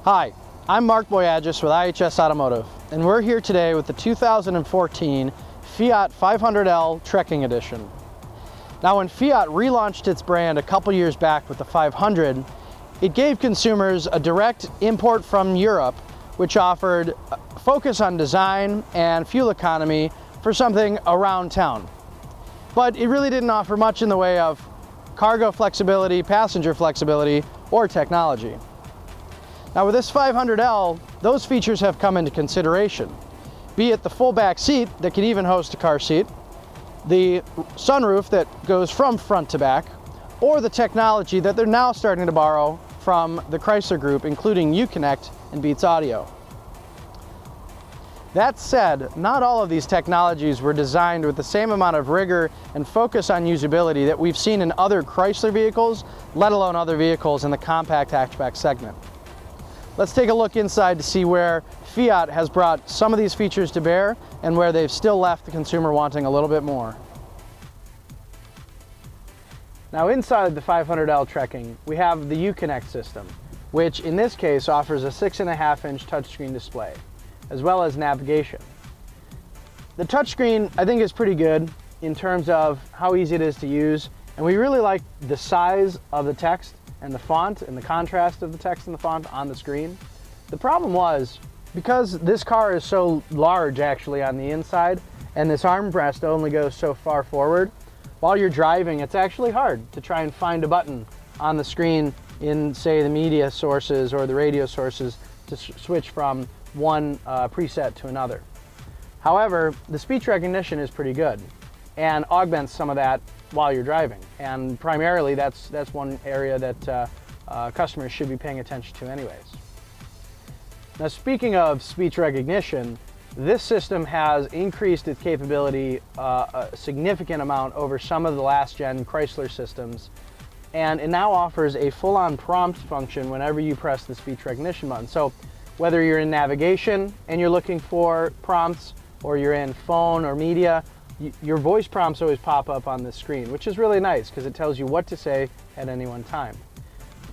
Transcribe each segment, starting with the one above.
Hi, I'm Mark Boyagis with IHS Automotive, and we're here today with the 2014 Fiat 500L Trekking Edition. Now, when Fiat relaunched its brand a couple years back with the 500, it gave consumers a direct import from Europe, which offered focus on design and fuel economy for something around town. But it really didn't offer much in the way of cargo flexibility, passenger flexibility, or technology. Now with this 500L, those features have come into consideration, be it the full back seat that can even host a car seat, the sunroof that goes from front to back, or the technology that they're now starting to borrow from the Chrysler Group, including Uconnect and Beats Audio. That said, not all of these technologies were designed with the same amount of rigor and focus on usability that we've seen in other Chrysler vehicles, let alone other vehicles in the compact hatchback segment. Let's take a look inside to see where Fiat has brought some of these features to bear and where they've still left the consumer wanting a little bit more. Now inside the 500L Trekking, we have the Uconnect System, which in this case offers a 6.5-inch touchscreen display, as well as navigation. The touchscreen I think is pretty good in terms of how easy it is to use, and we really like the size of the text and the font and the contrast of the text and the font on the screen. The problem was, because this car is so large actually on the inside, and this armrest only goes so far forward, while you're driving it's actually hard to try and find a button on the screen in, say, the media sources or the radio sources to switch from one preset to another. However, the speech recognition is pretty good and augments some of that while you're driving, and primarily that's one area that customers should be paying attention to anyways. Now, speaking of speech recognition, this system has increased its capability a significant amount over some of the last gen Chrysler systems, and it now offers a full-on prompt function whenever you press the speech recognition button. So whether you're in navigation and you're looking for prompts, or you're in phone or media, your voice prompts always pop up on the screen, which is really nice because it tells you what to say at any one time.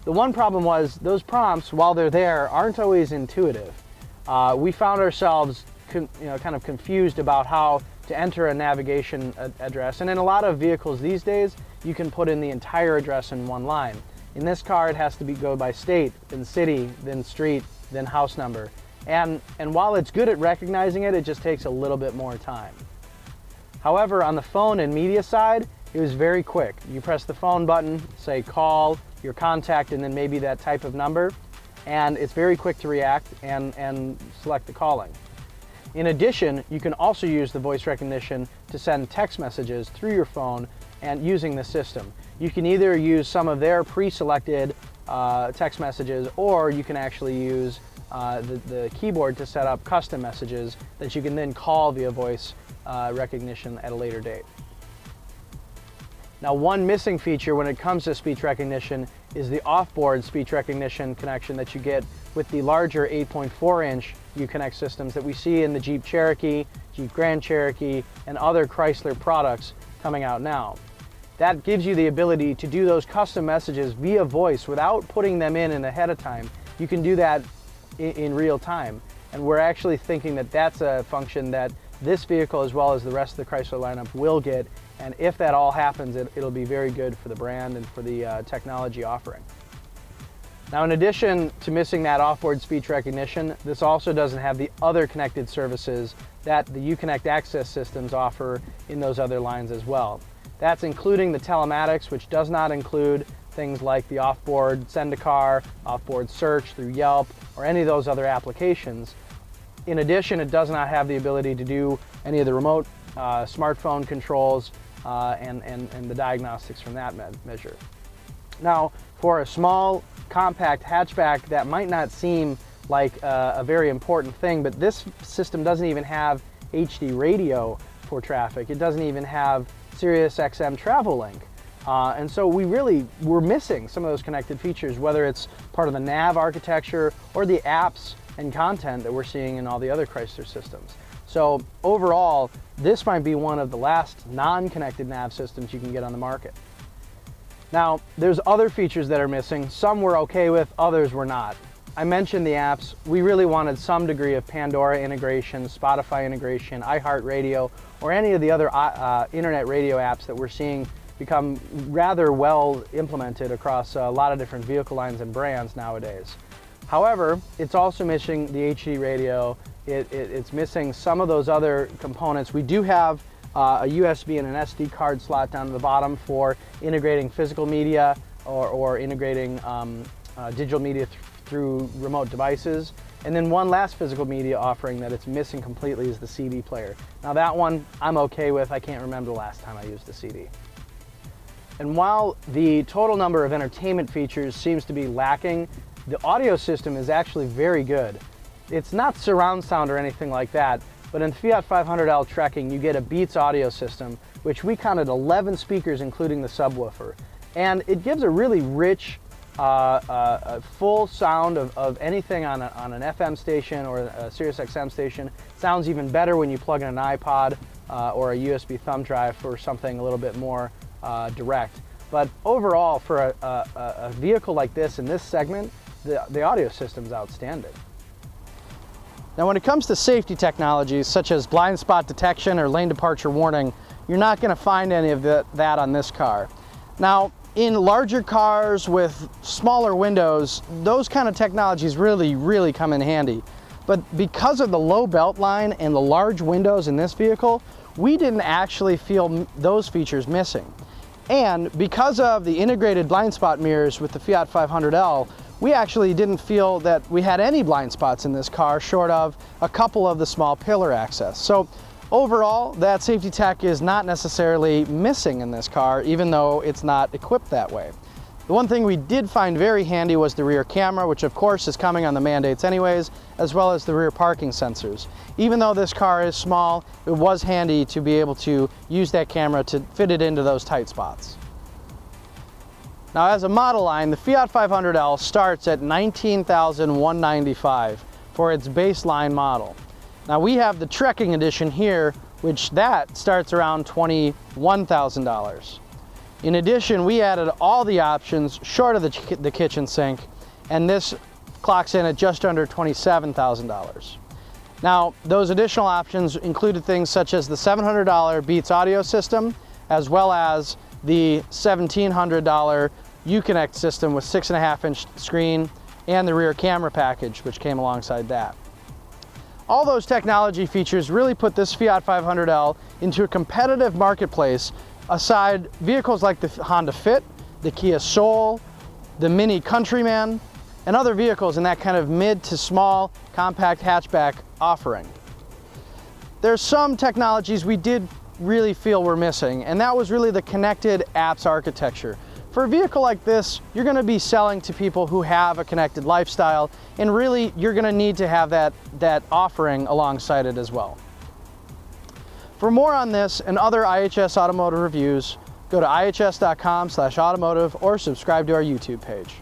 The one problem was those prompts, while they're there, aren't always intuitive. We found ourselves kind of confused about how to enter a navigation address, and in a lot of vehicles these days you can put in the entire address in one line. In this car it has to go by state, then city, then street, then house number, and while it's good at recognizing it, it just takes a little bit more time. However, on the phone and media side, it was very quick. You press the phone button, say call, your contact, and then maybe that type of number, and it's very quick to react and select the calling. In addition, you can also use the voice recognition to send text messages through your phone and using the system. You can either use some of their pre-selected text messages, or you can actually use the keyboard to set up custom messages that you can then call via voice recognition at a later date. Now, one missing feature when it comes to speech recognition is the off-board speech recognition connection that you get with the larger 8.4-inch Uconnect systems that we see in the Jeep Cherokee, Jeep Grand Cherokee, and other Chrysler products coming out now. That gives you the ability to do those custom messages via voice without putting them in ahead of time. You can do that in real time, and we're actually thinking that that's a function that this vehicle, as well as the rest of the Chrysler lineup, will get, and if that all happens, it'll be very good for the brand and for the technology offering. Now, in addition to missing that off-board speech recognition, this also doesn't have the other connected services that the Uconnect Access systems offer in those other lines as well. That's including the telematics, which does not include things like the off-board send-a-car, off-board search through Yelp, or any of those other applications. In addition, it does not have the ability to do any of the remote smartphone controls and the diagnostics from that measure. Now, for a small, compact hatchback, that might not seem like a very important thing, but this system doesn't even have HD radio for traffic. It doesn't even have Sirius XM Travel Link. And so we're missing some of those connected features, whether it's part of the nav architecture or the apps and content that we're seeing in all the other Chrysler systems. So overall, this might be one of the last non-connected nav systems you can get on the market. Now, there's other features that are missing. Some we're okay with, others we're not. I mentioned the apps. We really wanted some degree of Pandora integration, Spotify integration, iHeartRadio, or any of the other internet radio apps that we're seeing become rather well implemented across a lot of different vehicle lines and brands nowadays. However, it's also missing the HD radio. It's missing some of those other components. We do have a USB and an SD card slot down at the bottom for integrating physical media or integrating digital media through remote devices. And then one last physical media offering that it's missing completely is the CD player. Now that one I'm okay with. I can't remember the last time I used a CD. And while the total number of entertainment features seems to be lacking, the audio system is actually very good. It's not surround sound or anything like that, but in the Fiat 500L trekking you get a Beats audio system, which we counted 11 speakers including the subwoofer. And it gives a really rich, full sound of anything on an FM station or a Sirius XM station. It sounds even better when you plug in an iPod or a USB thumb drive for something a little bit more direct. But overall, for a vehicle like this in this segment, the audio system is outstanding. Now when it comes to safety technologies such as blind spot detection or lane departure warning, you're not going to find any of that on this car. Now in larger cars with smaller windows, those kind of technologies really come in handy. But because of the low belt line and the large windows in this vehicle, we didn't actually feel those features missing. And because of the integrated blind spot mirrors with the Fiat 500L, we actually didn't feel that we had any blind spots in this car, short of a couple of the small pillar access. So overall, that safety tech is not necessarily missing in this car, even though it's not equipped that way. The one thing we did find very handy was the rear camera, which of course is coming on the mandates anyways, as well as the rear parking sensors. Even though this car is small, it was handy to be able to use that camera to fit it into those tight spots. Now as a model line, the Fiat 500L starts at $19,195 for its baseline model. Now we have the trekking edition here, which that starts around $21,000. In addition, we added all the options short of the kitchen sink, and this clocks in at just under $27,000. Now, those additional options included things such as the $700 Beats audio system, as well as the $1,700 Uconnect system with 6.5-inch screen, and the rear camera package, which came alongside that. All those technology features really put this Fiat 500L into a competitive marketplace aside vehicles like the Honda Fit, the Kia Soul, the Mini Countryman, and other vehicles in that kind of mid to small compact hatchback offering. There's some technologies we did really feel were missing, and that was really the connected apps architecture. For a vehicle like this, you're going to be selling to people who have a connected lifestyle, and really you're going to need to have that offering alongside it as well. For more on this and other IHS Automotive reviews, go to ihs.com/automotive or subscribe to our YouTube page.